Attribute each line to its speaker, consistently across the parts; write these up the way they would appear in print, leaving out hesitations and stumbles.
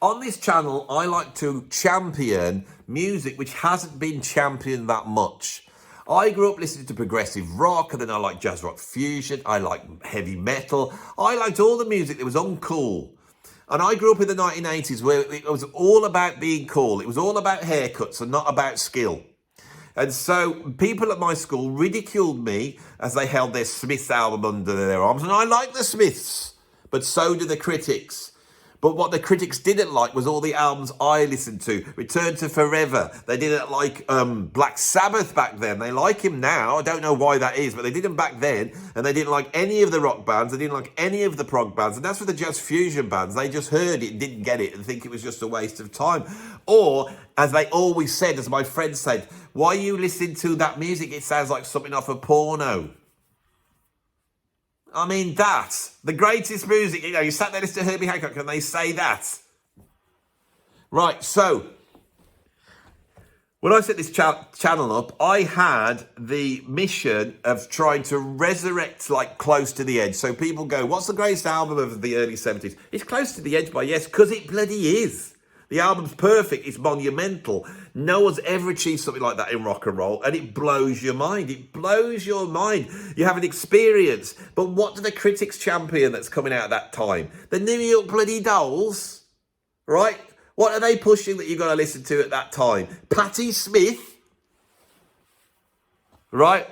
Speaker 1: on this channel, I like to champion music which hasn't been championed that much. I grew up listening to progressive rock, and then I liked jazz rock fusion, I liked heavy metal, I liked all the music that was uncool. And I grew up in the 1980s where it was all about being cool. It was all about haircuts and not about skill. And so people at my school ridiculed me as they held their Smiths album under their arms. And I like the Smiths, but so do the critics. But what the critics didn't like was all the albums I listened to. Return to Forever. They didn't like Black Sabbath back then. They like him now. I don't know why that is, but they didn't back then. And they didn't like any of the rock bands. They didn't like any of the prog bands. And that's for the jazz fusion bands. They just heard it and didn't get it and think it was just a waste of time. Or, as they always said, as my friend said, why you listen to that music? It sounds like something off a porno. I mean, that's the greatest music. You know, you sat there listening to Herbie Hancock and they say that. Right, so when I set this channel up, I had the mission of trying to resurrect, like, Close to the Edge. So people go, what's the greatest album of the early 70s? It's Close to the Edge by Yes, because it bloody is. The album's perfect. It's monumental. No one's ever achieved something like that in rock and roll, and it blows your mind. It blows your mind. You have an experience. But what do the critics champion that's coming out at that time? The New York bloody Dolls, right? What are they pushing that you've got to listen to at that time? Patti Smith, right?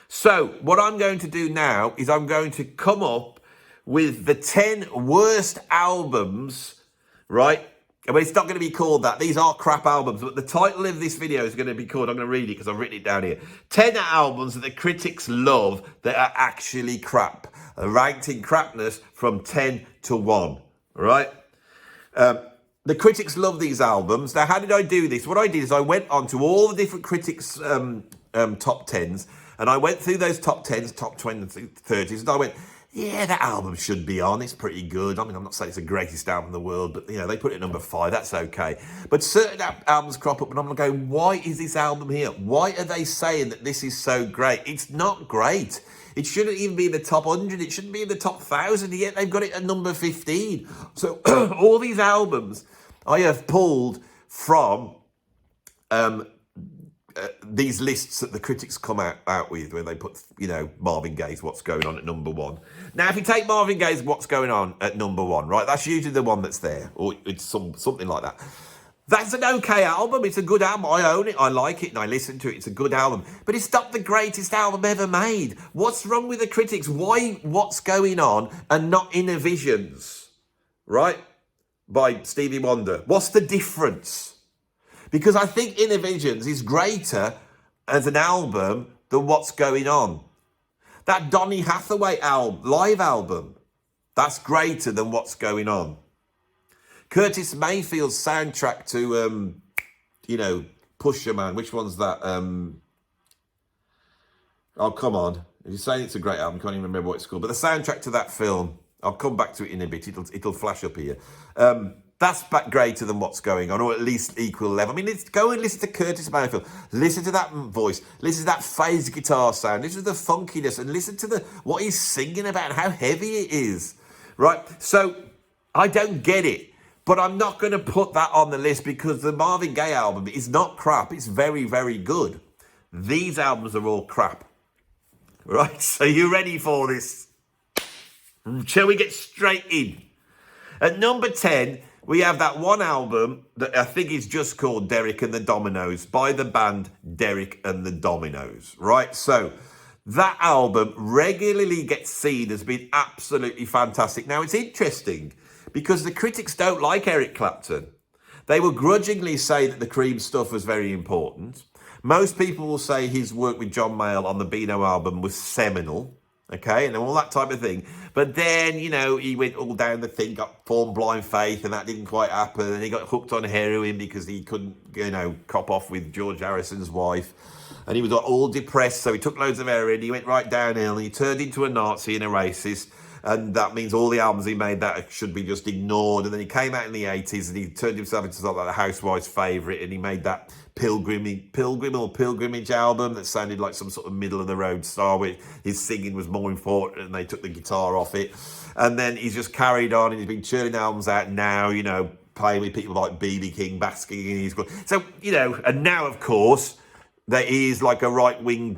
Speaker 1: So what I'm going to do now is I'm going to come up with the 10 worst albums, right? But it's not going to be called that. These are crap albums. But the title of this video is going to be called, I'm going to read it because I've written it down here, 10 albums that the critics love that are actually crap. Ranked in crapness from 10 to 1. Right? The critics love these albums. Now, how did I do this? What I did is I went on to all the different critics' top 10s. And I went through those top 10s, top 20s, 30s. And I went, yeah, that album should be on. It's pretty good. I mean, I'm not saying it's the greatest album in the world, but, you know, they put it at number 5. That's okay. But certain albums crop up, and I'm going, why is this album here? Why are they saying that this is so great? It's not great. It shouldn't even be in the top 100. It shouldn't be in the top 1,000. Yet they've got it at number 15. So all these albums I have pulled from these lists that the critics come out with, where they put, you know, Marvin Gaye's What's Going On at number 1. Now, if you take Marvin Gaye's What's Going On at number 1, right, that's usually the one that's there, or it's something like that. That's an okay album. It's a good album. I own it. I like it, and I listen to it. It's a good album. But it's not the greatest album ever made. What's wrong with the critics? Why What's Going On and not Inner Visions, right, by Stevie Wonder? What's the difference? Because I think Inner Visions is greater as an album than What's Going On. That Donny Hathaway live album, that's greater than What's Going On. Curtis Mayfield's soundtrack to, you know, Pusher Man. Which one's that? Oh, come on. If you're saying it's a great album, I can't even remember what it's called. But the soundtrack to that film, I'll come back to it in a bit. It'll flash up here. That's greater than What's Going On, or at least equal level. I mean, go and listen to Curtis Mayfield. Listen to that voice. Listen to that phase guitar sound. Listen to the funkiness, and listen to what he's singing about and how heavy it is. Right? So, I don't get it. But I'm not going to put that on the list because the Marvin Gaye album is not crap. It's very, very good. These albums are all crap. Right? So, you ready for this? Shall we get straight in? At number 10... we have that one album that I think is just called Derek and the Dominos by the band Derek and the Dominos, right? So that album regularly gets seen as being absolutely fantastic. Now, it's interesting because the critics don't like Eric Clapton. They will grudgingly say that the Cream stuff was very important. Most people will say his work with John Mayall on the Beano album was seminal. Okay, and all that type of thing. But then, you know, he went all down the thing, got formed Blind Faith, and that didn't quite happen. And he got hooked on heroin because he couldn't, you know, cop off with George Harrison's wife. And he was all depressed, so he took loads of heroin. He went right downhill, and he turned into a Nazi and a racist. And that means all the albums he made that should be just ignored. And then he came out in the 80s, and he turned himself into sort of like a housewife's favourite, and he made that Pilgrimage album that sounded like some sort of middle-of-the-road star where his singing was more important and they took the guitar off it. And then he's just carried on, and he's been churning albums out now, you know, playing with people like B.B. King, basking in his glory. So, you know, and now, of course, there is like a right-wing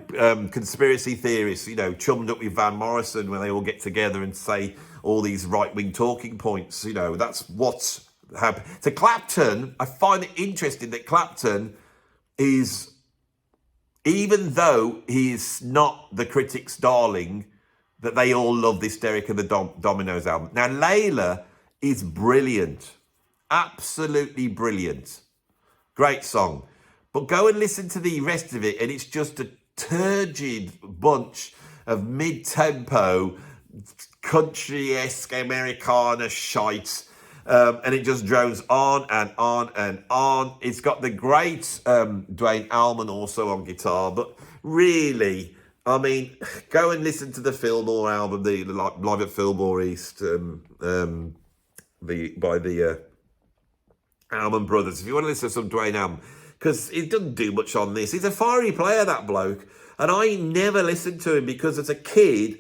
Speaker 1: conspiracy theorist, you know, chummed up with Van Morrison when they all get together and say all these right-wing talking points. You know, that's what's happened. So Clapton, I find it interesting that Clapton is, even though he is not the critics' darling, that they all love this Derek and the Dominos album. Now, Layla is brilliant. Absolutely brilliant. Great song. But go and listen to the rest of it, and it's just a turgid bunch of mid-tempo, country-esque Americana shite. And it just drones on and on and on. It's got the great Dwayne Allman also on guitar. But really, I mean, go and listen to the Fillmore album, the Live at Fillmore East, by the Allman Brothers. If you want to listen to some Dwayne Allman, because he doesn't do much on this. He's a fiery player, that bloke. And I never listened to him because as a kid,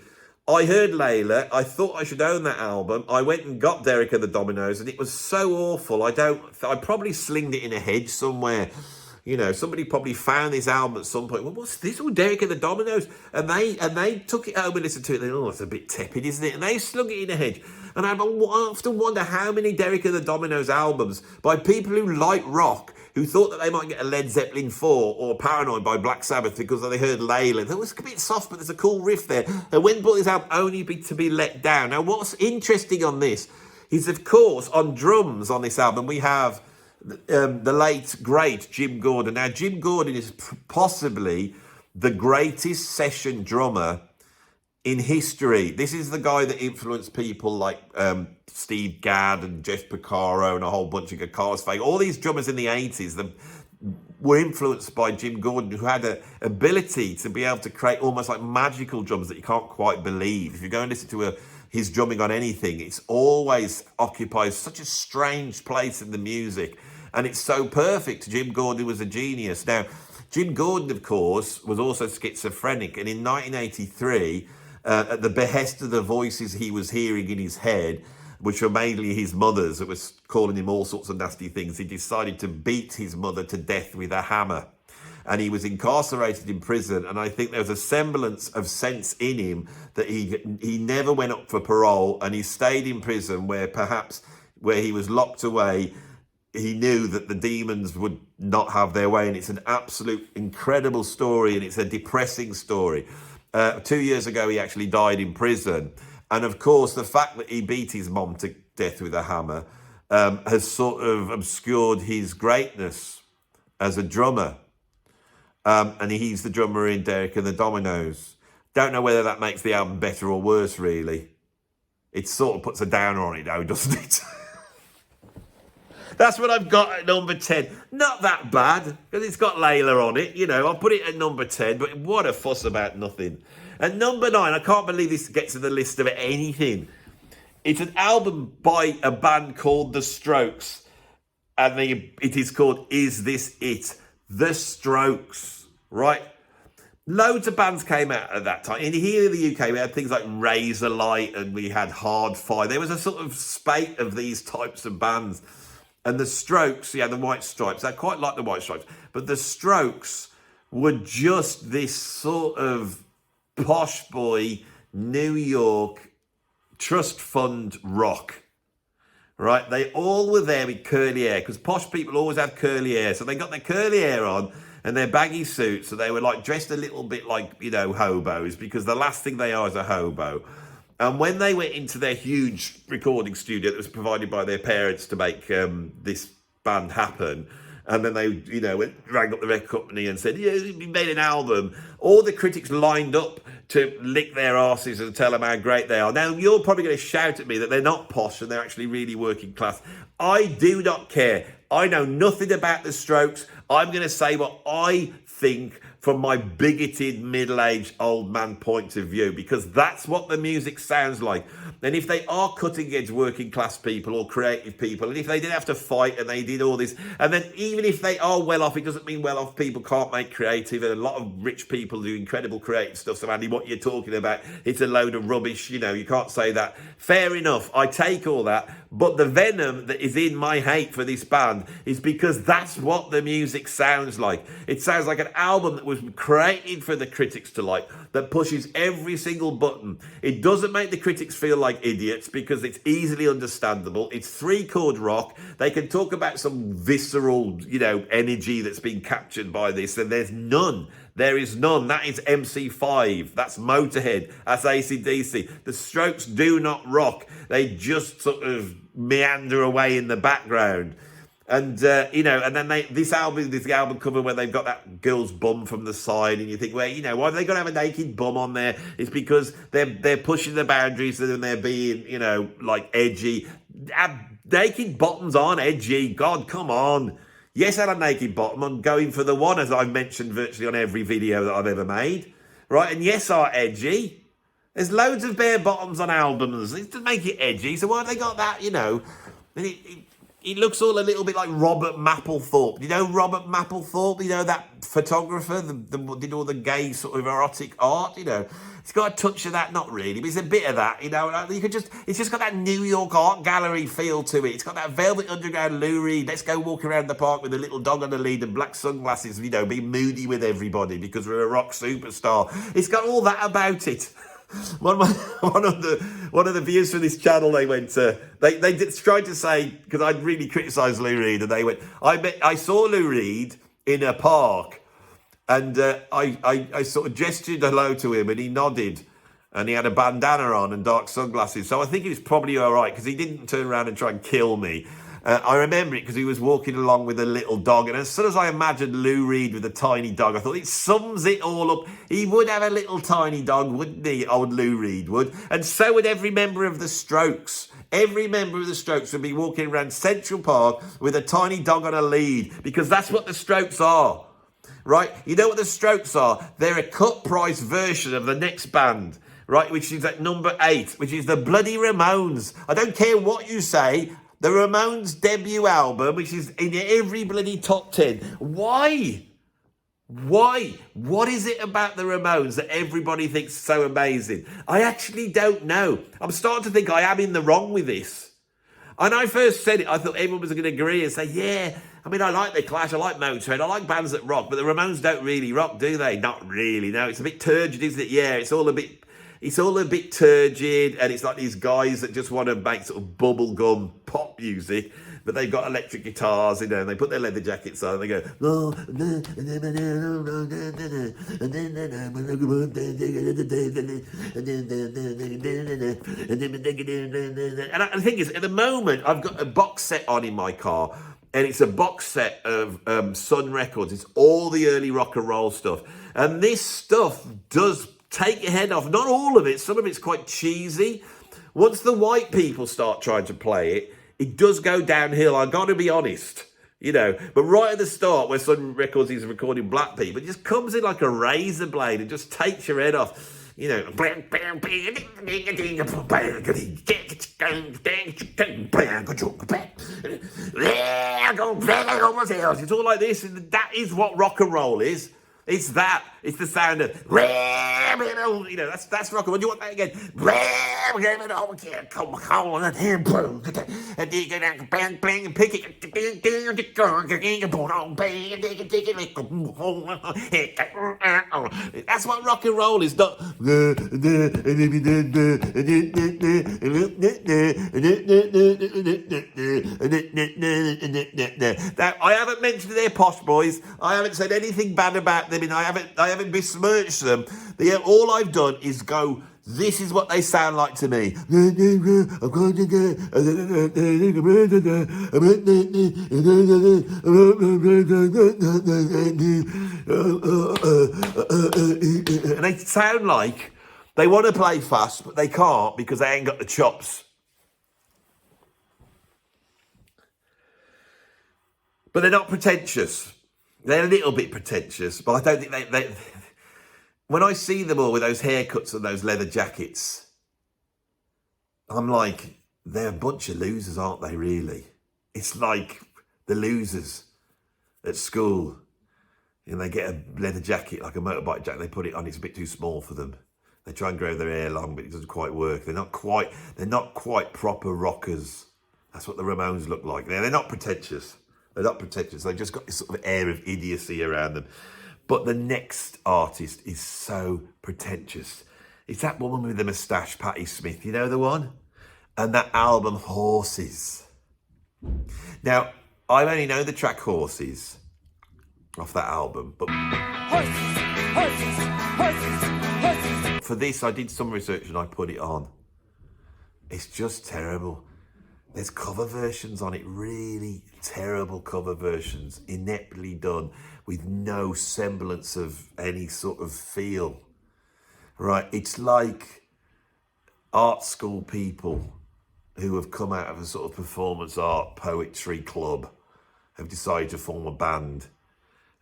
Speaker 1: I heard Layla. I thought I should own that album. I went and got Derek and the Dominos, and it was so awful. I probably slinged it in a hedge somewhere. You know, somebody probably found this album at some point. Well, what's this? Oh, Derek and the Dominos. And they took it home and listened to it. They, oh, it's a bit tepid, isn't it? And they slung it in a hedge. And I often wonder how many Derek and the Dominos albums by people who like rock, who thought that they might get a Led Zeppelin 4 or Paranoid by Black Sabbath because they heard Layla. That was a bit soft, but there's a cool riff there. And when bought this album only to be let down. Now, what's interesting on this is, of course, on drums on this album, we have the late, great Jim Gordon. Now, Jim Gordon is possibly the greatest session drummer in history. This is the guy that influenced people like Steve Gadd and Jeff Porcaro and a whole bunch of guitars. All these drummers in the 80s were influenced by Jim Gordon, who had an ability to be able to create almost like magical drums that you can't quite believe. If you go and listen to his drumming on anything, it's always occupies such a strange place in the music. And it's so perfect. Jim Gordon was a genius. Now, Jim Gordon, of course, was also schizophrenic. And in 1983, at the behest of the voices he was hearing in his head, which were mainly his mother's, that was calling him all sorts of nasty things, he decided to beat his mother to death with a hammer. And he was incarcerated in prison. And I think there was a semblance of sense in him that he never went up for parole, and he stayed in prison where he was locked away, he knew that the demons would not have their way. And it's an absolute incredible story, and it's a depressing story. 2 years ago, he actually died in prison. And of course, the fact that he beat his mom to death with a hammer has sort of obscured his greatness as a drummer. And he's the drummer in Derek and the Dominos. Don't know whether that makes the album better or worse, really. It sort of puts a downer on it, though, doesn't it? That's what I've got at number 10. Not that bad, because it's got Layla on it. You know, I'll put it at number 10, but what a fuss about nothing. At number 9, I can't believe this gets to the list of anything. It's an album by a band called The Strokes, and it is called Is This It? The Strokes, right? Loads of bands came out at that time. And here in the UK, we had things like Razorlight, and we had Hardfire. There was a sort of spate of these types of bands. And the Strokes, yeah, the White Stripes, I quite like the White Stripes, but the Strokes were just this sort of posh boy, New York, trust fund rock, right? They all were there with curly hair, because posh people always have curly hair. So they got their curly hair on and their baggy suits, so they were like dressed a little bit like, you know, hobos, because the last thing they are is a hobo. And when they went into their huge recording studio that was provided by their parents to make this band happen, and then they, you know, rang up the record company and said, yeah, we made an album, all the critics lined up to lick their asses and tell them how great they are. Now, you're probably going to shout at me that they're not posh and they're actually really working class. I do not care. I know nothing about the Strokes. I'm going to say what I think from my bigoted, middle-aged, old man point of view, because that's what the music sounds like. And if they are cutting-edge working-class people or creative people, and if they did have to fight and they did all this, and then even if they are well-off, it doesn't mean well-off people can't make creative, and a lot of rich people do incredible creative stuff. So, Andy, what you're talking about, it's a load of rubbish, you know, you can't say that. Fair enough, I take all that, but the venom that is in my hate for this band is because that's what the music sounds like. It sounds like an album that was created for the critics to like, that pushes every single button. It doesn't make the critics feel like idiots because it's easily understandable. It's 3-chord rock. They can talk about some visceral, you know, energy that's been captured by this, and there's none. There is none. That is MC5. That's Motorhead. That's AC/DC. The Strokes do not rock. They just sort of meander away in the background. And, you know, and then this album cover where they've got that girl's bum from the side, and you think, well, you know, why have they got to have a naked bum on there? It's because they're pushing the boundaries and they're being, you know, like edgy. Naked bottoms aren't edgy. God, come on. Yes, I had a naked bottom. I'm going for the one, as I've mentioned virtually on every video that I've ever made. Right? And yes, are edgy. There's loads of bare bottoms on albums. It doesn't make it edgy. So why have they got that, you know? It looks all a little bit like Robert Mapplethorpe. You know Robert Mapplethorpe? You know, that photographer that did all the gay sort of erotic art, you know? It's got a touch of that, not really, but it's a bit of that, you know? It's just got that New York art gallery feel to it. It's got that Velvet Underground Lou Reed, let's go walk around the park with a little dog on the lead and black sunglasses, you know, be moody with everybody because we're a rock superstar. It's got all that about it. One of the viewers for this channel, they went they tried to say, because I'd really criticised Lou Reed, and they went, I saw Lou Reed in a park, and I sort of gestured hello to him, and he nodded, and he had a bandana on and dark sunglasses, so I think he was probably all right because he didn't turn around and try and kill me. I remember it because he was walking along with a little dog, and as soon as I imagined Lou Reed with a tiny dog, I thought it sums it all up. He would have a little tiny dog, wouldn't he? Old Lou Reed would. And so would every member of the Strokes. Every member of the Strokes would be walking around Central Park with a tiny dog on a lead, because that's what the Strokes are. Right? You know what the Strokes are? They're a cut price version of the next band, right? Which is at number 8, which is the bloody Ramones. I don't care what you say. The Ramones' debut album, which is in every bloody top 10. Why? Why? What is it about the Ramones that everybody thinks is so amazing? I actually don't know. I'm starting to think I am in the wrong with this. And I first said it, I thought everyone was going to agree and say, yeah, I mean, I like The Clash, I like Motorhead, I like bands that rock, but the Ramones don't really rock, do they? Not really, no. It's a bit turgid, isn't it? Yeah, it's all a bit turgid, and it's like these guys that just want to make sort of bubblegum pop music, but they've got electric guitars, you know, and they put their leather jackets on, and they go, oh, and the thing is, at the moment, I've got a box set on in my car, and it's a box set of Sun Records. It's all the early rock and roll stuff, and this stuff does take your head off. Not all of it. Some of it's quite cheesy. Once the white people start trying to play it, it does go downhill. I've got to be honest, you know. But right at the start, where Sun Records is recording black people, it just comes in like a razor blade and just takes your head off. You know, it's all like this, and that is what rock and roll is. It's that. It's the sound of, you know, that's rock and roll. Do you want that again? And pick it. That's what rock and roll is. Not. Now, I haven't mentioned their Posh Boys. I haven't said anything bad about them. I haven't besmirched them. All I've done is go, this is what they sound like to me. And they sound like they want to play fast, but they can't because they ain't got the chops. But they're not pretentious. They're a little bit pretentious, but I don't think they when I see them all with those haircuts and those leather jackets, I'm like, they're a bunch of losers, aren't they, really? It's like the losers at school. And they get a leather jacket, like a motorbike jacket, they put it on, it's a bit too small for them. They try and grow their hair long, but it doesn't quite work. They're not quite proper rockers. That's what the Ramones look like. They're not pretentious. They're not pretentious. They've just got this sort of air of idiocy around them. But the next artist is so pretentious. It's that woman with the moustache, Patti Smith, you know the one? And that album, Horses. Now, I only know the track Horses off that album, but for this, I did some research and I put it on. It's just terrible. There's cover versions on it, really terrible cover versions, ineptly done, with no semblance of any sort of feel. Right, it's like art school people who have come out of a sort of performance art poetry club have decided to form a band.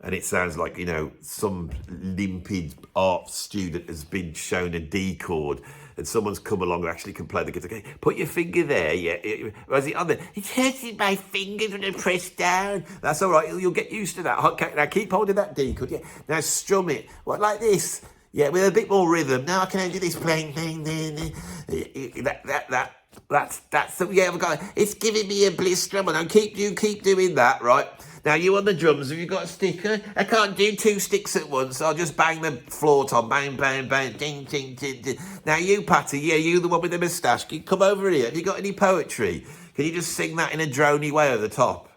Speaker 1: And it sounds like, you know, some limpid art student has been shown a D chord and someone's come along who actually can play the guitar. Okay, put your finger there, yeah. Was it on there? It's hurting my fingers when I press down. That's all right, you'll get used to that. Okay, now keep holding that D chord, yeah. Now strum it. What, like this? Yeah, with a bit more rhythm. Now I can do this playing. That's yeah, I've got, it's giving me a blister. Now keep doing that, right? Now you on the drums, have you got a sticker? I can't do 2 sticks at once. I'll just bang the floor tom, bang, bang, bang, ding, ding, ding, ding. Now you, Patti, yeah, you the one with the moustache, can you come over here? Have you got any poetry? Can you just sing that in a drony way at the top?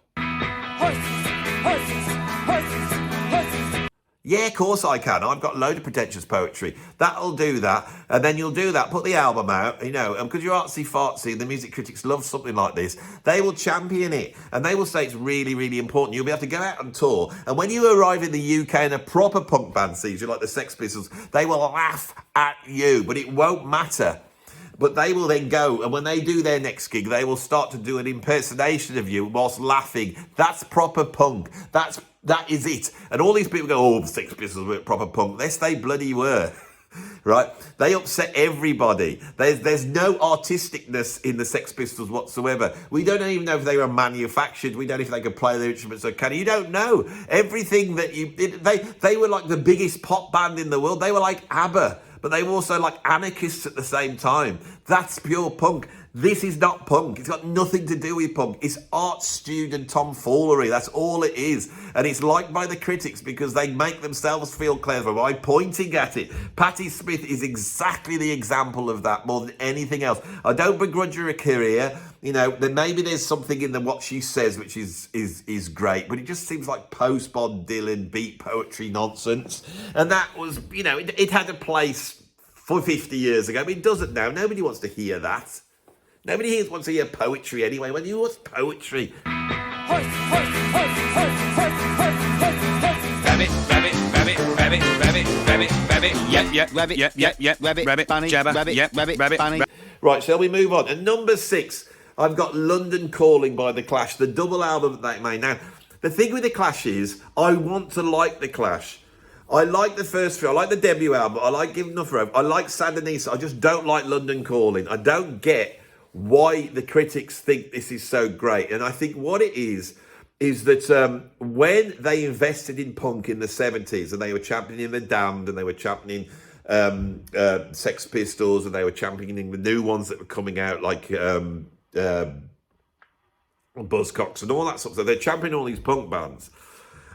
Speaker 1: Yeah, of course I can. I've got a load of pretentious poetry. That'll do that. And then you'll do that, put the album out, you know, because you're artsy-fartsy and the music critics love something like this, they will champion it. And they will say it's really, really important. You'll be able to go out on tour. And when you arrive in the UK and a proper punk band sees you, like the Sex Pistols, they will laugh at you, but it won't matter. But they will then go, and when they do their next gig, they will start to do an impersonation of you whilst laughing. That's proper punk. That is it. And all these people go, oh, the Sex Pistols were proper punk. Yes, they bloody were. Right? They upset everybody. There's no artisticness in the Sex Pistols whatsoever. We don't even know if they were manufactured. We don't know if they could play their instruments or can. You don't know. Everything that they were like the biggest pop band in the world. They were like ABBA. But they were also like anarchists at the same time. That's pure punk. This is not punk. It's got nothing to do with punk. It's art student tomfoolery. That's all it is. And it's liked by the critics because they make themselves feel clever by pointing at it. Patti Smith is exactly the example of that more than anything else. I don't begrudge her a career. You know, then maybe there's something in what she says which is great, but it just seems like post-Bob Dylan beat poetry nonsense. And that was, you know, it had a place for 50 years ago. I mean, it doesn't now. Nobody wants to hear that. Nobody here wants to hear poetry anyway. When you watch poetry.
Speaker 2: Rabbit, rabbit, rabbit, rabbit, rabbit, rabbit, rabbit, yep, rabbit, bunny, jabber, yep, rabbit, bunny.
Speaker 1: Right, shall we move on? And number 6, I've got London Calling by The Clash, the double album that they made. Now, the thing with The Clash is, I want to like The Clash. I like the first 3. I like the debut album. I like Give Enough Rope. I like Sandinista. I just don't like London Calling. I don't get why the critics think this is so great. And I think what it is that when they invested in punk in the 70s and they were championing The Damned and they were championing Sex Pistols and they were championing the new ones that were coming out like Buzzcocks and all that sort of stuff. They're championing all these punk bands.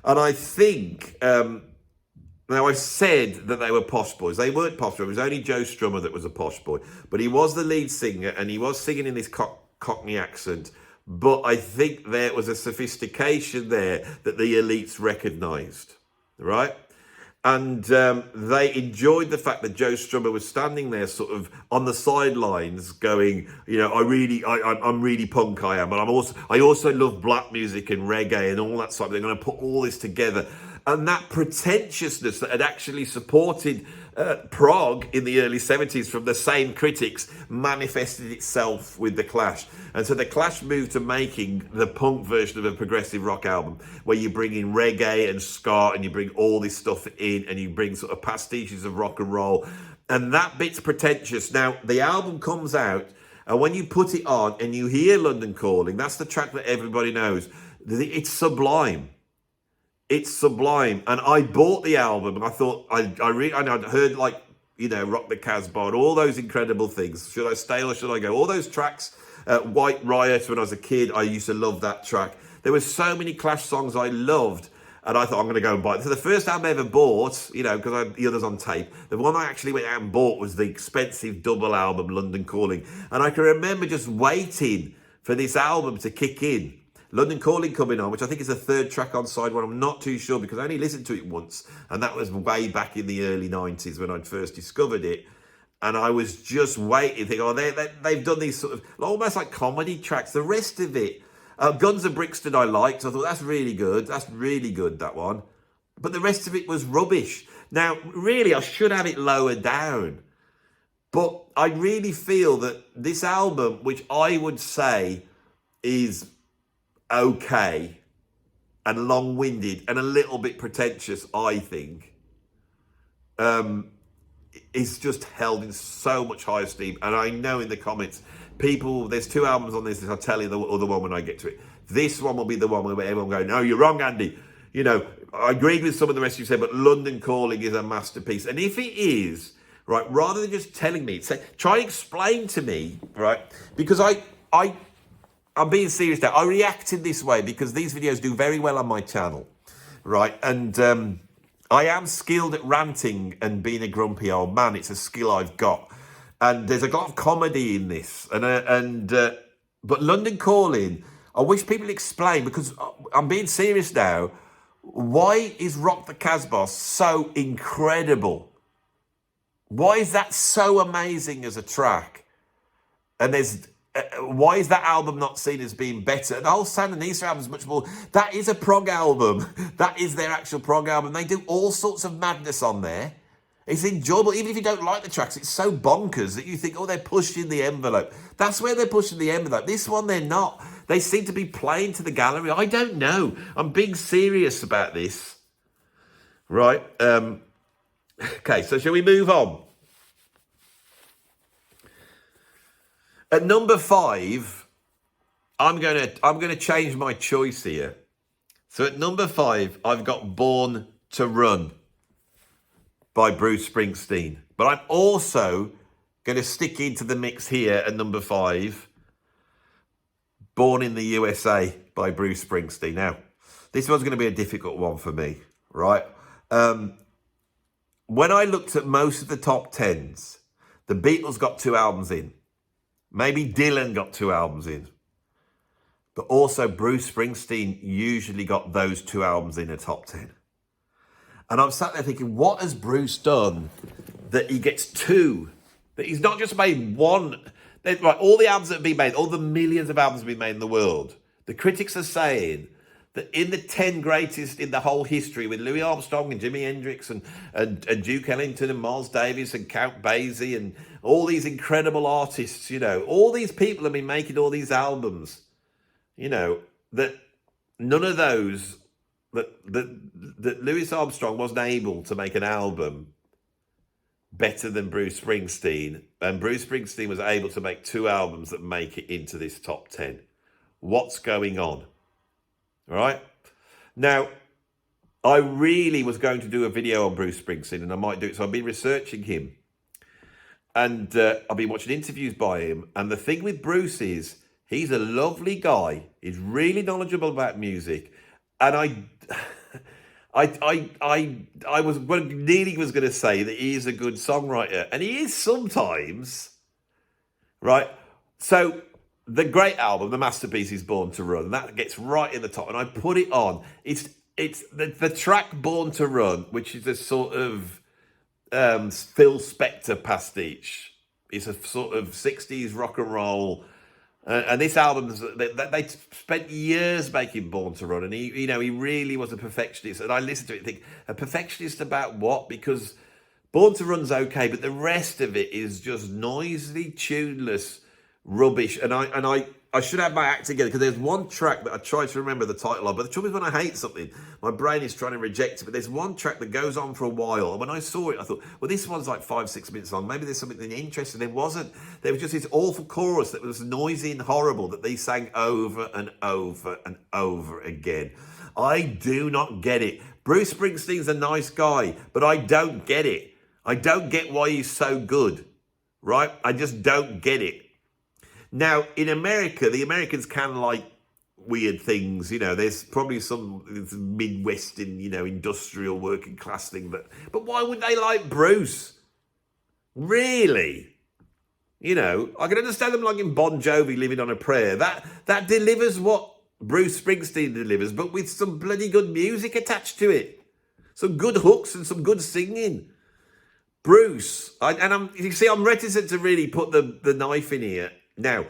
Speaker 1: And I think... now, I've said that they were posh boys. They weren't posh boys. It was only Joe Strummer that was a posh boy. But he was the lead singer, and he was singing in this Cockney accent. But I think there was a sophistication there that the elites recognised, right? And they enjoyed the fact that Joe Strummer was standing there sort of on the sidelines going, you know, I'm really punk, I am. But I also love black music and reggae and all that stuff. They're going to put all this together. And that pretentiousness that had actually supported prog in the early 70s from the same critics manifested itself with The Clash. And so The Clash moved to making the punk version of a progressive rock album, where you bring in reggae and ska and you bring all this stuff in and you bring sort of pastiches of rock and roll. And that bit's pretentious. Now, the album comes out, and when you put it on and you hear London Calling, that's the track that everybody knows. It's sublime. It's sublime. And I bought the album and I thought, I'd heard like, you know, Rock the Casbah and all those incredible things. Should I stay or should I go? All those tracks, White Riot, when I was a kid, I used to love that track. There were so many Clash songs I loved. And I thought, I'm going to go and buy it. So the first album I ever bought, you know, because I had the others on tape, the one I actually went out and bought was the expensive double album, London Calling. And I can remember just waiting for this album to kick in. London Calling coming on, which I think is the third track on side one. I'm not too sure because I only listened to it once. And that was way back in the early 90s when I first discovered it. And I was just waiting, thinking, they've done these sort of almost like comedy tracks. The rest of it, Guns of Brixton I liked. I thought, that's really good. That's really good, that one. But the rest of it was rubbish. Now, really, I should have it lower down. But I really feel that this album, which I would say is okay and long-winded and a little bit pretentious, I think, is just held in so much high esteem. And I know in the comments, people, there's two albums on this, I'll tell you the other one when I get to it. This one will be the one where everyone will go, no, you're wrong, Andy. You know, I agreed with some of the rest you said, but London Calling is a masterpiece. And if it is, right, rather than just telling me, try and explain to me, right, because I'm being serious now. I reacted this way because these videos do very well on my channel, right? And I am skilled at ranting and being a grumpy old man. It's a skill I've got. And there's a lot of comedy in this. But London Calling, I wish people explain, because I'm being serious now. Why is Rock the Casbah so incredible? Why is that so amazing as a track? And why is that album not seen as being better? The whole Sandinista album is much more. That is a prog album. That is their actual prog album. They do all sorts of madness on there. It's enjoyable. Even if you don't like the tracks, it's so bonkers that you think, oh, they're pushing the envelope. That's where they're pushing the envelope. This one, they're not. They seem to be playing to the gallery. I don't know. I'm being serious about this. Right. Okay, so shall we move on? At number 5, I'm gonna change my choice here. So at number 5, I've got Born to Run by Bruce Springsteen. But I'm also going to stick into the mix here at number 5, Born in the USA by Bruce Springsteen. Now, this one's going to be a difficult one for me, right? When I looked at most of the top 10s, the Beatles got 2 albums in. Maybe Dylan got 2 albums in. But also Bruce Springsteen usually got those 2 albums in a top 10. And I'm sat there thinking, what has Bruce done that he gets 2? That he's not just made one. Right, all the albums that have been made, all the millions of albums that have been made in the world, the critics are saying that in the 10 greatest in the whole history, with Louis Armstrong and Jimi Hendrix and Duke Ellington and Miles Davis and Count Basie and all these incredible artists, you know, all these people have been making all these albums, you know, that none of those, that Louis Armstrong wasn't able to make an album better than Bruce Springsteen, and Bruce Springsteen was able to make 2 albums that make it into this top 10. What's going on? All right. Now, I really was going to do a video on Bruce Springsteen, and I might do it. So I've been researching him, and I've been watching interviews by him. And the thing with Bruce is he's a lovely guy. He's really knowledgeable about music, and I was nearly was going to say that he is a good songwriter, and he is sometimes, right? So the great album, the masterpiece, is Born to Run. That gets right in the top, and I put it on. It's the track Born to Run, which is a sort of Phil Spector pastiche. It's a sort of 60s rock and roll. And this album, they spent years making Born to Run, and he really was a perfectionist. And I listened to it and think, a perfectionist about what? Because Born to Run's okay, but the rest of it is just noisy, tuneless rubbish. And I should have my act together, because there's one track that I tried to remember the title of, but the trouble is when I hate something, my brain is trying to reject it. But there's one track that goes on for a while, and when I saw it, I thought, well, this one's like 5-6 minutes long. Maybe there's something interesting. There wasn't. There was just this awful chorus that was noisy and horrible that they sang over and over and over again. I do not get it. Bruce Springsteen's a nice guy, but I don't get it. I don't get why he's so good, right? I just don't get it. Now, in America, the Americans can like weird things. You know, there's probably some Midwestern, you know, industrial working class thing. But why would they like Bruce? Really? You know, I can understand them liking Bon Jovi, Living on a Prayer. That delivers what Bruce Springsteen delivers, but with some bloody good music attached to it. Some good hooks and some good singing. Bruce, you see, I'm reticent to really put the knife in here. Now,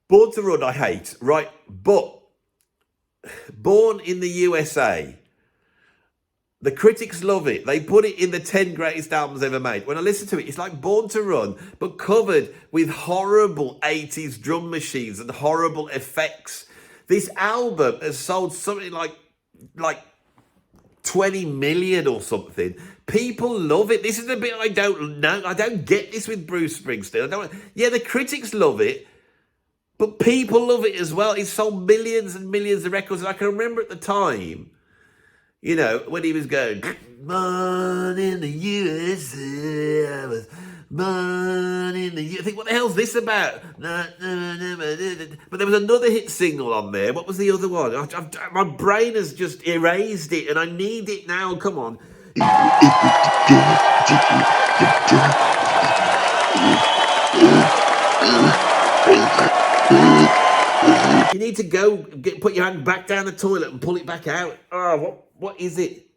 Speaker 1: Born to Run I hate, right? But Born in the USA, the critics love it. They put it in the 10 greatest albums ever made. When I listen to it, it's like Born to Run, but covered with horrible 80s drum machines and horrible effects. This album has sold something like 20 million or something. People love it. This is the bit I don't know. I don't get this with Bruce Springsteen. Yeah, the critics love it, but people love it as well. It sold millions and millions of records. And I can remember at the time, you know, when he was going, born in the USA, I was born in the USA. I think, what the hell's this about? But there was another hit single on there. What was the other one? My brain has just erased it, and I need it now. Come on. You need to go put your hand back down the toilet and pull it back out. Oh, what is it?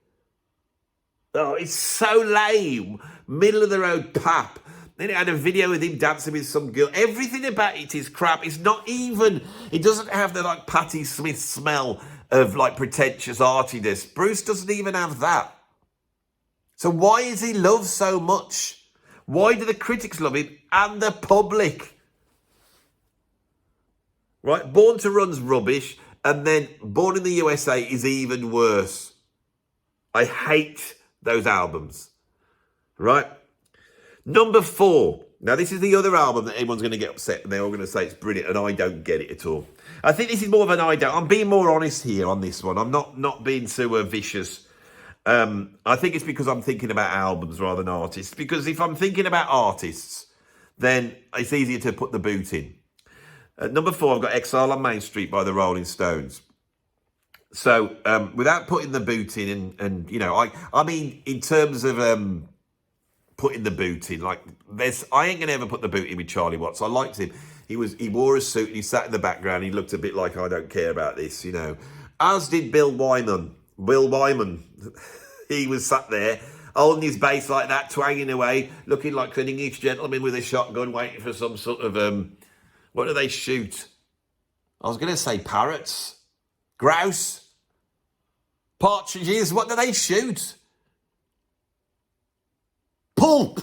Speaker 1: Oh, it's so lame. Middle of the road pap. Then it had a video with him dancing with some girl. Everything about it is crap. It's not even, it doesn't have the like Patti Smith smell of like pretentious artiness. Bruce doesn't even have that. So why is he loved so much? Why do the critics love him and the public? Right, Born to Run's rubbish, and then Born in the USA is even worse. I hate those albums. Right? Number 4. Now, this is the other album that everyone's going to get upset and they're all going to say it's brilliant, and I don't get it at all. I think this is more of an I don't. I'm being more honest here on this one. I'm not being so vicious. I think it's because I'm thinking about albums rather than artists. Because if I'm thinking about artists, then it's easier to put the boot in. At number 4, I've got Exile on Main Street by the Rolling Stones. So, without putting the boot in, and you know, I mean, in terms of putting the boot in, like, I ain't gonna ever put the boot in with Charlie Watts. I liked him. He wore a suit and he sat in the background. He looked a bit like, I don't care about this, you know. As did Bill Wyman. He was sat there, holding his bass like that, twanging away, looking like an English gentleman with a shotgun, waiting for some sort of, what do they shoot? I was going to say parrots, grouse, partridges. What do they shoot? Pull.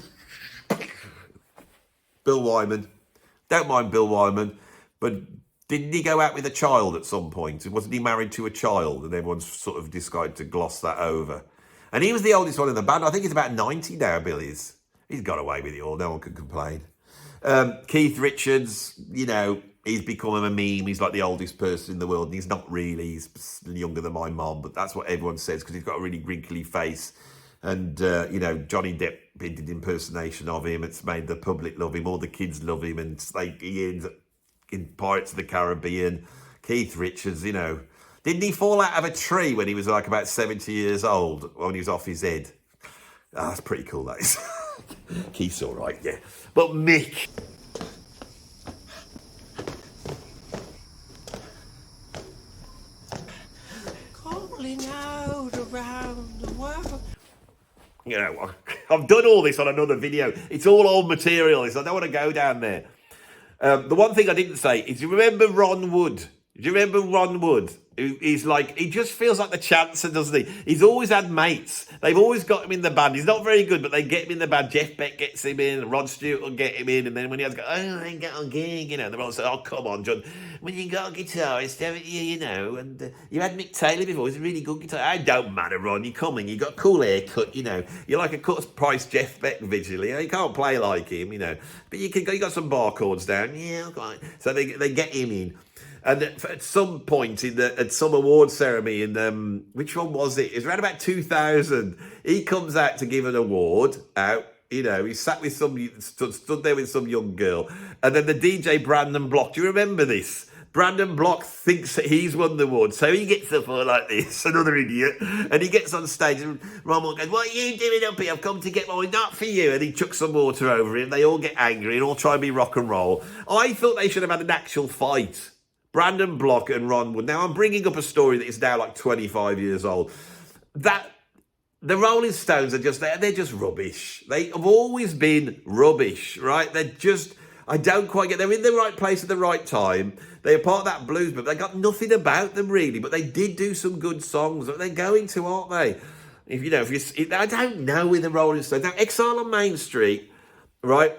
Speaker 1: Bill Wyman. Don't mind Bill Wyman, but didn't he go out with a child at some point? Wasn't he married to a child? And everyone's sort of decided to gloss that over. And he was the oldest one in the band. I think he's about 90 now, Bill is. He's got away with it all. No one can complain. Keith Richards, you know, he's become a meme. He's like the oldest person in the world. And he's not really. He's younger than my mum. But that's what everyone says because he's got a really wrinkly face. And, you know, Johnny Depp did an impersonation of him. It's made the public love him. All the kids love him. And like, he ends up in Pirates of the Caribbean. Keith Richards, you know. Didn't he fall out of a tree when he was like about 70 years old when he was off his head? Oh, that's pretty cool, that is. Keith's all right, yeah. But Mick.
Speaker 3: Calling out around the world.
Speaker 1: You know, I've done all this on another video. It's all old material. I don't want to go down there. The one thing I didn't say is, you remember Ron Wood? Do you remember Ron Wood? He's like, he just feels like the chancer, doesn't he? He's always had mates. They've always got him in the band. He's not very good, but they get him in the band. Jeff Beck gets him in, Rod Stewart will get him in, and then when he has to go, I ain't got a gig, and they're all saying, oh, come on, John. When you got a guitarist, haven't you, and you had Mick Taylor before, he's a really good guitar. It don't matter, Ron, you're coming, you got a cool haircut, you're like a cut price Jeff Beck visually, you can't play like him, but you got some bar chords down, yeah, okay. So they get him in. And at some point at some award ceremony in which one was it? It was around about 2000. He comes out to give an award out. He sat with stood there with some young girl, and then the DJ Brandon Block. Do you remember this? Brandon Block thinks that he's won the award, so he gets up like this, another idiot, and he gets on stage, and Ron goes, "What are you doing up here? I've come to get my nut for you," and he chucks some water over him. They all get angry and all try and be rock and roll. I thought they should have had an actual fight. Brandon Block and Ron Wood. Now, I'm bringing up a story that is now like 25 years old. That the Rolling Stones they're just rubbish. They have always been rubbish, right? I don't quite get, they're in the right place at the right time. They're part of that blues, but they got nothing about them really, but they did do some good songs that they're going to, aren't they? I don't know with the Rolling Stones. Now, Exile on Main Street, right?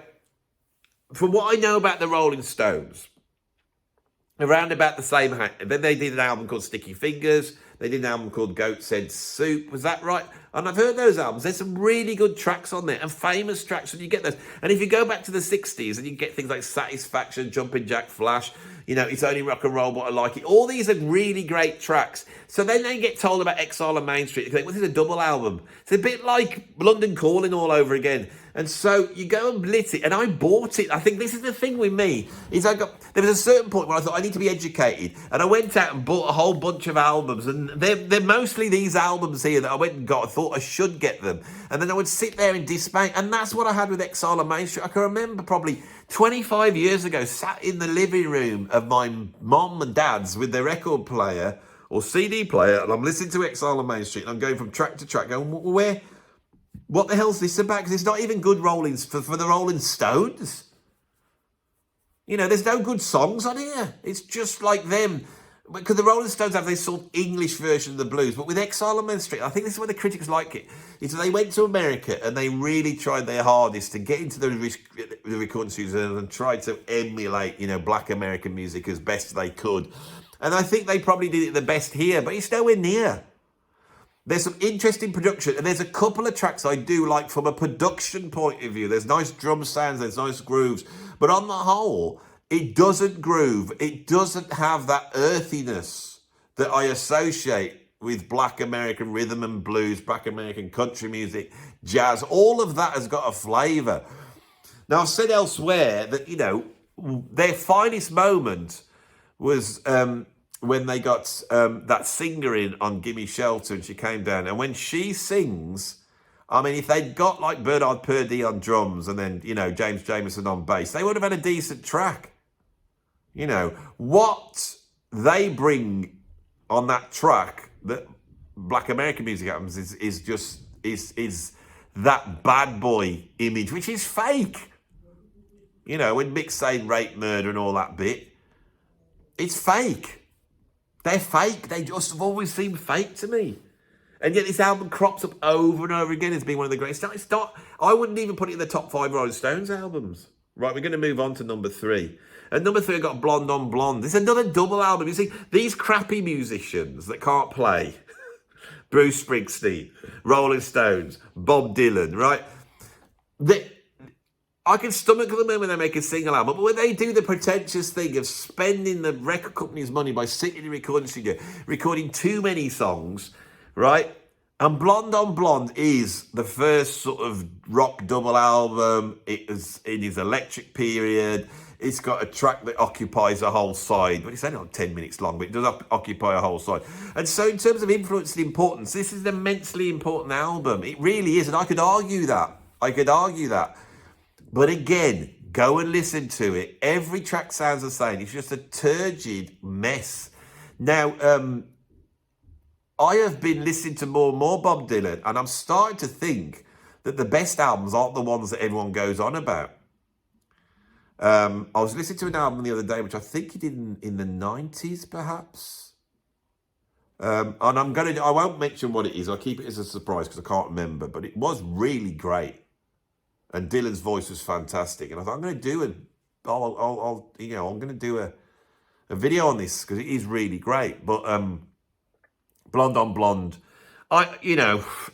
Speaker 1: From what I know about the Rolling Stones, around about the same time. Then they did an album called Sticky Fingers. They did an album called Goat's Head Soup. Was that right? And I've heard those albums. There's some really good tracks on there and famous tracks when you get those. And if you go back to the 60s and you get things like Satisfaction, Jumpin' Jack Flash, It's Only Rock and Roll, But I Like It. All these are really great tracks. So then they get told about Exile on Main Street. They think, well, this is a double album. It's a bit like London Calling all over again. And so you go and blitz it, and I bought it. I think this is the thing with me, there was a certain point where I thought I need to be educated, and I went out and bought a whole bunch of albums, and they're mostly these albums here that I went and got. I thought I should get them, and then I would sit there and dismay, and that's what I had with Exile on Main Street. I can remember probably 25 years ago, sat in the living room of my mom and dad's with their record player or CD player, and I'm listening to Exile on Main Street, and I'm going from track to track, going, what the hell's this about? Because it's not even good rollings for the Rolling Stones. There's no good songs on here. It's just like them. Because the Rolling Stones have this sort of English version of the blues. But with Exile on Main Street, I think this is where the critics like it. Is they went to America and they really tried their hardest to get into the recording studios and tried to emulate, black American music as best they could. And I think they probably did it the best here. But it's nowhere near. There's some interesting production, and there's a couple of tracks I do like from a production point of view. There's nice drum sounds, there's nice grooves, but on the whole, it doesn't groove. It doesn't have that earthiness that I associate with black American rhythm and blues, black American country music, jazz. All of that has got a flavour. Now, I've said elsewhere that, their finest moment was when they got that singer in on Gimme Shelter, and she came down. And when she sings, if they'd got like Bernard Purdie on drums and then, James Jamerson on bass, they would have had a decent track. What they bring on that track that black American music happens is that bad boy image, which is fake. When Mick's saying rape, murder and all that bit, it's fake. They're fake. They just have always seemed fake to me. And yet this album crops up over and over again as being one of the greatest. I wouldn't even put it in the top 5 Rolling Stones albums. Right, we're going to move on to number 3. And number 3, I got Blonde on Blonde. This is another double album. You see, these crappy musicians that can't play, Bruce Springsteen, Rolling Stones, Bob Dylan, right? I can stomach them when they make a single album, but when they do the pretentious thing of spending the record company's money by sitting in a recording studio, recording too many songs, right? And Blonde on Blonde is the first sort of rock double album. It was in his electric period. It's got a track that occupies a whole side, but it's only like 10 minutes long, but it does occupy a whole side. And so in terms of influence and importance, this is an immensely important album. It really is, and I could argue that. But again, go and listen to it. Every track sounds the same. It's just a turgid mess. Now, I have been listening to more and more Bob Dylan, and I'm starting to think that the best albums aren't the ones that everyone goes on about. I was listening to an album the other day, which I think he did in the 90s, perhaps. And I won't mention what it is. I'll keep it as a surprise because I can't remember. But it was really great, and Dylan's voice was fantastic. And I thought I'm going to do I'm going to do a video on this because it is really great. But Blonde on Blonde,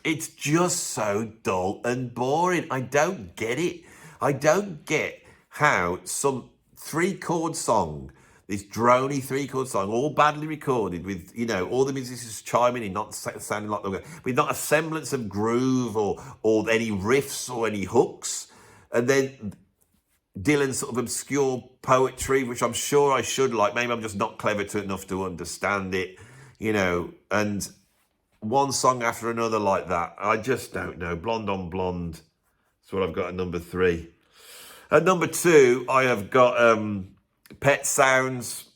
Speaker 1: it's just so dull and boring. I don't get it. I don't get how some 3-chord song, this drony 3-chord song, all badly recorded with, all the musicians chiming in, not sounding like they're with not a semblance of groove or any riffs or any hooks. And then Dylan's sort of obscure poetry, which I'm sure I should like. Maybe I'm just not clever enough to understand it, and one song after another like that. I just don't know. Blonde on Blonde. That's what I've got at number 3. At number 2, I have got Pet Sounds.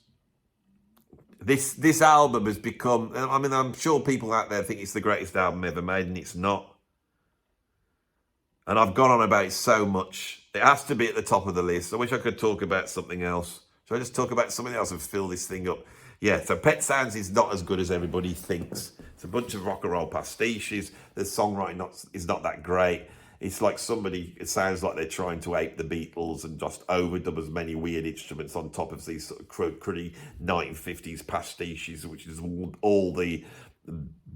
Speaker 1: This album has become, I'm sure people out there think it's the greatest album ever made, and it's not. And I've gone on about it so much. It has to be at the top of the list. I wish I could talk about something else. Should I just talk about something else and fill this thing up? Yeah, so Pet Sounds is not as good as everybody thinks. It's a bunch of rock and roll pastiches. The songwriting is not that great. It's like it sounds like they're trying to ape the Beatles and just overdub as many weird instruments on top of these sort of cruddy 1950s pastiches, which is all the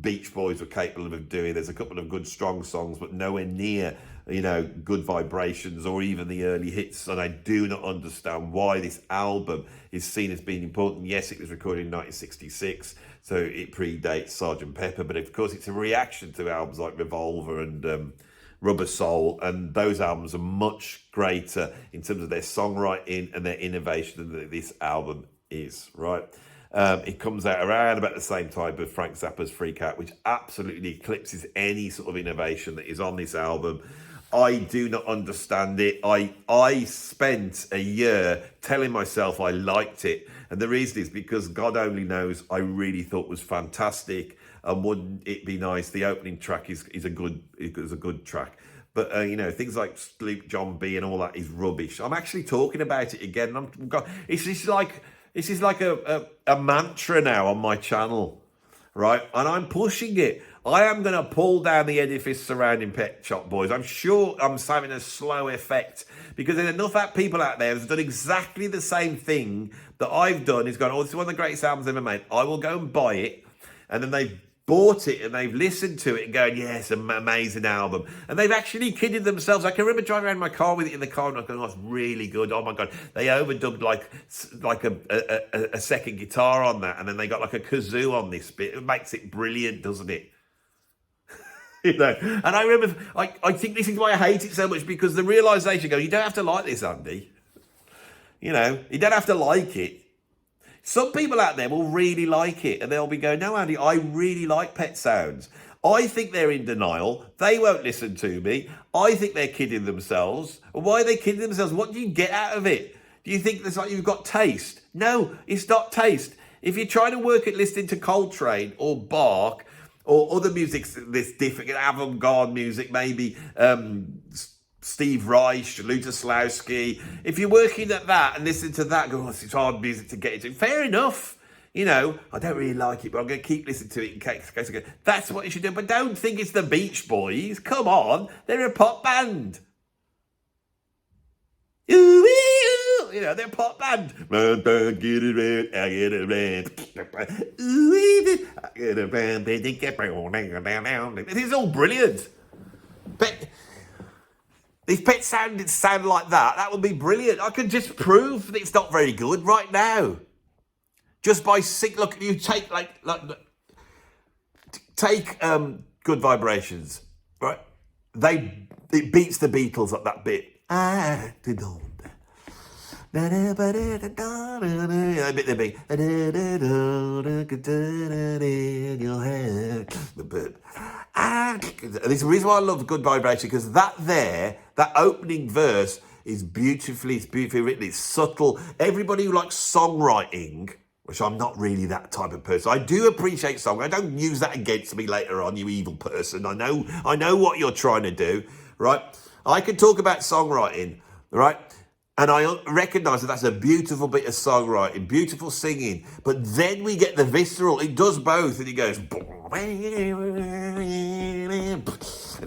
Speaker 1: Beach Boys were capable of doing. There's a couple of good strong songs, but nowhere near, Good Vibrations or even the early hits. And I do not understand why this album is seen as being important. Yes, it was recorded in 1966, so it predates Sgt. Pepper, but of course it's a reaction to albums like Revolver and Rubber Soul, and those albums are much greater in terms of their songwriting and their innovation than this album is, right? It comes out around about the same time as Frank Zappa's Freak Out, which absolutely eclipses any sort of innovation that is on this album. I do not understand it. I spent a year telling myself I liked it, and the reason is because God only knows I really thought it was fantastic. And wouldn't it be nice? The opening track is a good track, but things like Sloop John B and all that is rubbish. I'm actually talking about it again. It's just like a mantra now on my channel, right? And I'm pushing it. I am going to pull down the edifice surrounding Pet Shop Boys. I'm sure I'm having a slow effect because there's enough people out there who've done exactly the same thing that I've done. Is gone, this is one of the greatest albums ever made. I will go and buy it, and then they've bought it and they've listened to it and going, yeah, it's an amazing album. And they've actually kidded themselves. I can remember driving around my car with it in the car and I'm going, it's really good. Oh my God. They overdubbed like a second guitar on that. And then they got like a kazoo on this bit. It makes it brilliant, doesn't it? And I remember, I think this is why I hate it so much, because the realisation goes, you don't have to like this, Andy. You don't have to like it. Some people out there will really like it and they'll be going, no, Andy, I really like Pet Sounds. I think they're in denial. They won't listen to me. I think they're kidding themselves. Why are they kidding themselves? What do you get out of it? Do you think it's like you've got taste? No, it's not taste. If you're trying to work at listening to Coltrane or Bach or other music, this different avant-garde music, maybe Steve Reich, Lutoslawski. If you're working at that and listening to that, go, it's hard music to get into. Fair enough. I don't really like it, but I'm going to keep listening to it in case I go. That's what you should do. But don't think it's the Beach Boys. Come on. They're a pop band. They're a pop band. This is all brilliant. But if Pet sound like that would be brilliant. I could just prove that it's not very good right now. Just by look, you take take Good Vibrations, right? It beats the Beatles at that bit. There's a reason why I love Good Vibration, because that opening verse is beautifully written. It's subtle. Everybody who likes songwriting, which I'm not really that type of person. I do appreciate song. I don't use that against me later on, you evil person. I know what you're trying to do, right? I can talk about songwriting, right? And I recognise that that's a beautiful bit of songwriting, beautiful singing. But then we get the visceral. It does both. And it goes... And it goes...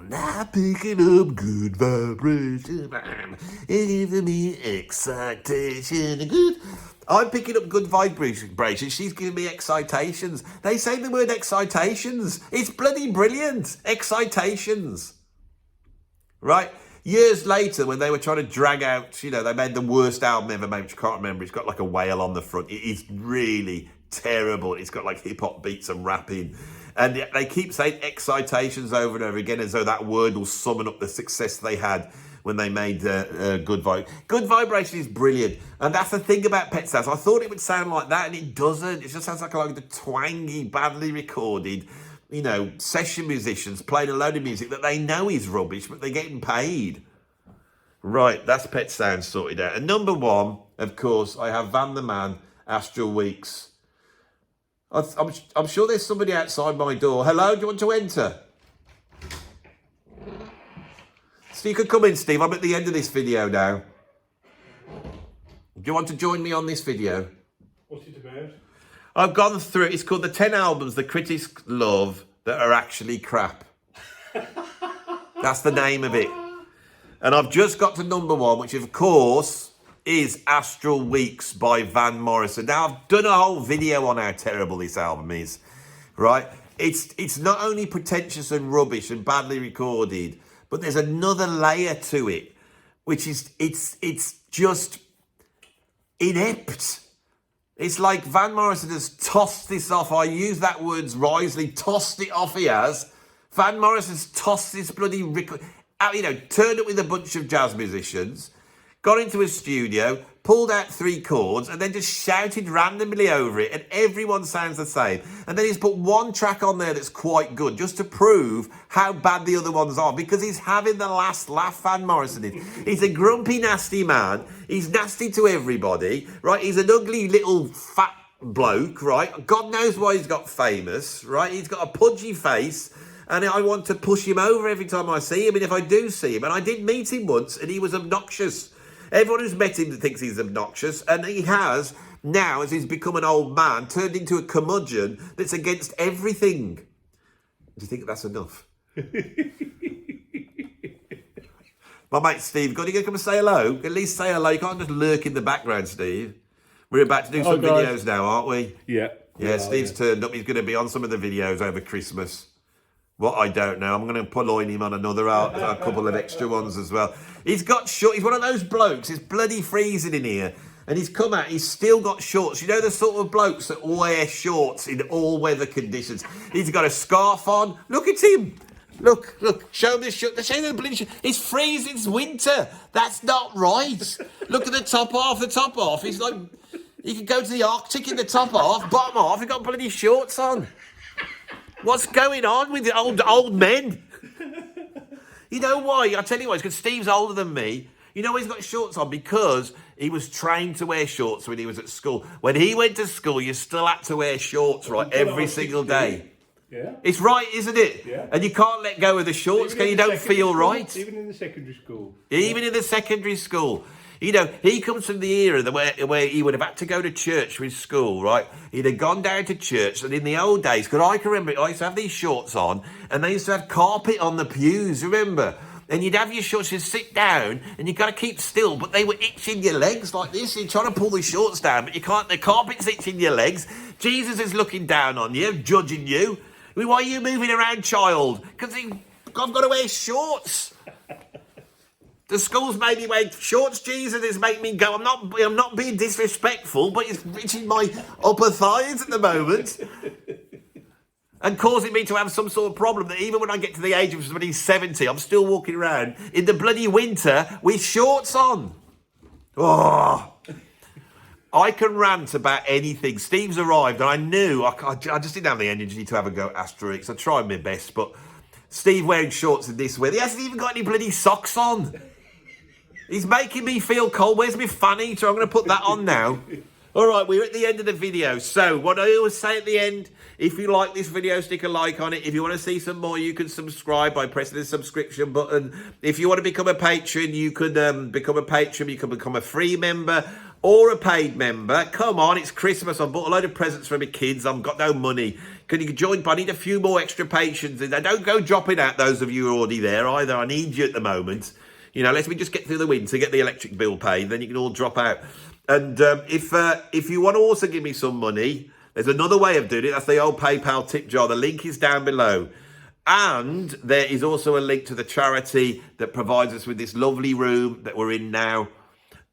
Speaker 1: Now picking up good vibration. Giving me excitation. Good. I'm picking up good vibrations. She's giving me excitations. They say the word excitations. It's bloody brilliant. Excitations. Right? Years later, when they were trying to drag out, you know, they made the worst album ever made, which I can't remember. It's got like a whale on the front. It is really terrible. It's got like hip-hop beats and rapping. And they keep saying excitations over and over again as though that word will summon up the success they had when they made Good Vibration. Good Vibration is brilliant. And that's the thing about Pet Sounds. I thought it would sound like that, and it doesn't. It just sounds like the twangy, badly recorded, you know, session musicians playing a load of music that they know is rubbish, but they're getting paid. Right, that's Pet Sounds sorted out. And number one, of course, I have Van the Man, Astral Weeks. I'm sure there's somebody outside my door. Hello, do you want to enter? So you can come in, Steve. I'm at the end of this video now. Do you want to join me on this video?
Speaker 4: What's it about?
Speaker 1: I've gone through, it's called the 10 albums the critics love that are actually crap. That's the name of it. And I've just got to number one, which of course is Astral Weeks by Van Morrison. Now, I've done a whole video on how terrible this album is, right? It's not only pretentious and rubbish and badly recorded, but there's another layer to it, which is, it's just inept. It's like Van Morrison has tossed this off. I use that word wisely. Tossed it off, he has. Van Morrison's tossed this bloody turned up with a bunch of jazz musicians, got into a studio, pulled out 3 chords, and then just shouted randomly over it, and everyone sounds the same. And then he's put one track on there that's quite good, just to prove how bad the other ones are, because he's having the last laugh, Van Morrison is. He's a grumpy, nasty man. He's nasty to everybody, right? He's an ugly little fat bloke, right? God knows why he's got famous, right? He's got a pudgy face, and I want to push him over every time I see him, and if I do see him, and I did meet him once, and he was obnoxious. Everyone who's met him thinks he's obnoxious, and he has, now, as he's become an old man, turned into a curmudgeon that's against everything. Do you think that's enough? My mate Steve, are you going to come and say hello? At least say hello. You can't just lurk in the background, Steve. We're about to do some videos now, aren't we?
Speaker 4: Yeah.
Speaker 1: Yeah, Steve's turned up. He's going to be on some of the videos over Christmas. What, I don't know. I'm going to purloin him on a couple of extra ones as well. He's got short. He's one of those blokes. It's bloody freezing in here. And he's come out. He's still got shorts. You know the sort of blokes that wear shorts in all weather conditions. He's got a scarf on. Look at him. Look. Show him the shirt. Show him the bloody shirt. It's freezing. It's winter. That's not right. Look at the top half. The top half. He's like, he could go to the Arctic in the top half. Bottom half, he's got bloody shorts on. What's going on with the old men? You know why? I'll tell you why. It's because Steve's older than me. You know why he's got shorts on? Because he was trained to wear shorts when he was at school. When he went to school, you still had to wear shorts, right, every single day.
Speaker 4: Yeah.
Speaker 1: It's right, isn't it?
Speaker 4: Yeah.
Speaker 1: And you can't let go of the shorts because you don't feel right.
Speaker 4: Even in the secondary school.
Speaker 1: Even in the secondary school. You know, he comes from the era where he would have had to go to church with school, right? He'd have gone down to church, and in the old days, because I can remember, I used to have these shorts on, and they used to have carpet on the pews, remember? And you'd have your shorts, you'd sit down, and you've got to keep still, but they were itching your legs like this. You're trying to pull the shorts down, but you can't, the carpet's itching your legs. Jesus is looking down on you, judging you. I mean, why are you moving around, child? Because I've got to wear shorts. The school's made me wear shorts, Jesus. It's making me go. I'm not being disrespectful, but it's reaching my upper thighs at the moment. And causing me to have some sort of problem that even when I get to the age of 70, I'm still walking around in the bloody winter with shorts on. Oh, I can rant about anything. Steve's arrived, and I knew I just didn't have the energy to have a go at Asterix. I tried my best, but Steve wearing shorts in this weather, he hasn't even got any bloody socks on. He's making me feel cold. Where's my fan eater? I'm going to put that on now. All right, we're at the end of the video. So what I always say at the end If you like this video, stick a like on it. If you want to see some more, you can subscribe by pressing the subscription button. If you want to become a patron, you could become a patron. You can become a free member or a paid member. Come on, it's Christmas. I've bought a load of presents for my kids. I've got no money. Can you join? I need a few more extra patrons. And don't go dropping out those of you who are already there either. I need you at the moment. You know, let me just get through the winter, get the electric bill paid, then you can all drop out. And if you want to also give me some money, there's another way of doing it. That's the old PayPal tip jar. The link is down below. And there is also a link to the charity that provides us with this lovely room that we're in now.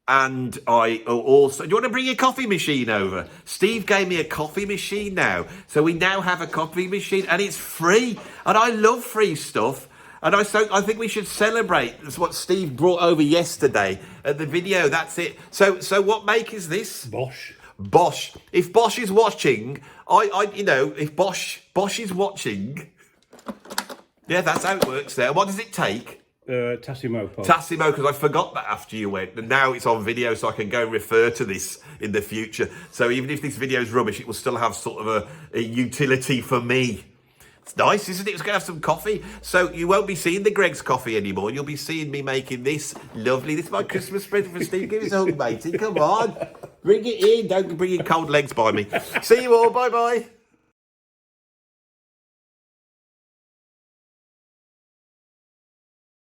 Speaker 1: And I also, do you want to bring your coffee machine over? Steve gave me a coffee machine now. So we now have a coffee machine and it's free. And I love free stuff. And I think we should celebrate. That's what Steve brought over yesterday at the video. That's it. So what make is this?
Speaker 4: Bosch.
Speaker 1: Bosch. If Bosch is watching, if Bosch is watching, yeah, that's how it works there. What does it take?
Speaker 4: Tassimo.
Speaker 1: Tassimo, because I forgot that after you went, and now it's on video, so I can go and refer to this in the future. So even if this video is rubbish, it will still have sort of a utility for me. It's nice, isn't it? It's going to have some coffee. So you won't be seeing the Greg's coffee anymore. You'll be seeing me making this lovely. This is my Christmas present for Steve. Give us a hug, matey. Come on. Bring it in. Don't bring in cold legs by me. See you all. Bye-bye.